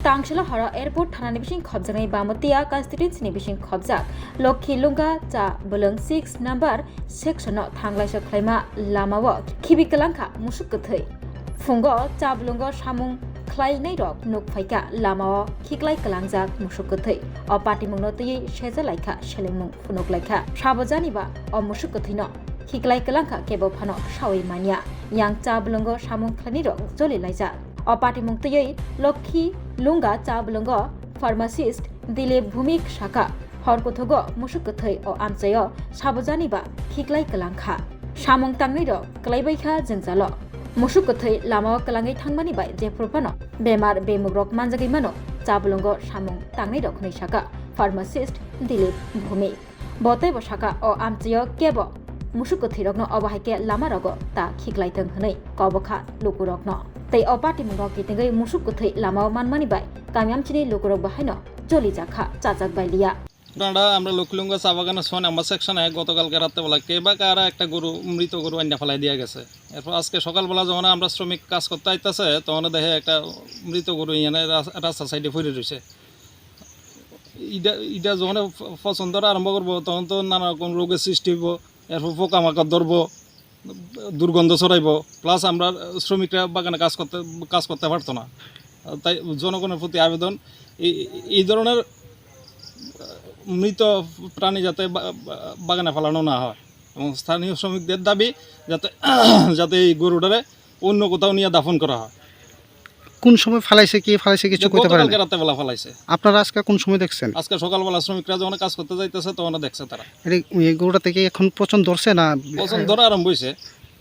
Tangshila Hara Airport Hanani Bishing Khobjang Bamotia constituency ni Bishing Khobjak Lokhi Lunga cha Bulung 6 number section no Thanglai Claima Lamawa Kibikalanka Musukuthai Fungo cha Bulungo Shamung Clay Nairok Nukfaika Lamawa Kiklai Kalangjak Musukuthai or Party Munoti Sheza Laika Shelimung Funuklaika Shabozaniba or Musukuthino Kiklai Kalanka Kebo Pano Shawi Mania Yang cha Bulungo Shamung Clanirok Zoli Laisa or Party Mungtui Lokhi Lunga cha Bulungo Pharmacist Dilip Bhumik Shaka Horkothogo Musukuthai or Amsayo Shabozaniba Kiklai Kalanka Shamung Tangniro Kalaibaika Jenzalo Musukuthai Lama Kalangi Tangmani by Jepropano Bemar Bemugrok Manjagi Mano Chabulungo Shamung Tangniro Knishaka Pharmacist Dilip Bhumik Bote Boshaka or Amsayo Kebo Musukuthirogno Obahake Lamarogo ta Kiklai Tanghani Kobaka Lukurokno They are party Muroki Tingai Musukuthai Lama Manmani by Kamyamchini Lukurok Bahino Joli Jaka Chazak by Lia আপনারা আমরা লোকলুঙ্গা চা বাগানের সোন আমার সেকশনে গতকালকে রাতে বেলা কে বা কারা একটা গরু মৃত গরু আন্না ফেলাই দিয়া গেছে এরপর আজকে সকালবেলা যখন আমরা শ্রমিক কাজ করতে আইতাছে তখন দেখে একটা মৃত গরু এনে রাস্তা সাইডে পড়ে রয়েছে ইটা যখন পছন্দ আরম্ভ করবো তখন তো নানা রকম রোগের সৃষ্টি হইব এরপর পোকামাকড় ধরবো দুর্গন্ধ ছড়াইব প্লাস আমরা শ্রমিকরা বাগানে কাজ করতে পারতো না তাই জনগণের প্রতি আবেদন এই ধরনের মৃত প্রাণী যাতে বাগানে ফেলানো না হয় এবং স্থানীয় শ্রমিকদের দাবি যাতে এই গরুটারে অন্য কোথাও নিয়ে দাফন করা হয় কোন সময় ফেলাইছে কি ফেলাইছে কিছু কইতে পারেন গতকালকে রাতে বেলা ফেলাইছে আপনারা আজকে কোন সময় দেখছেন আজকে সকালবেলা শ্রমিকরা যখন কাজ করতে যাইতেছে তখন দেখছে তারা এই গরুটা থেকে এখন পচন ধরছে না পছন্দ ধরা আরম্ভ হয়েছে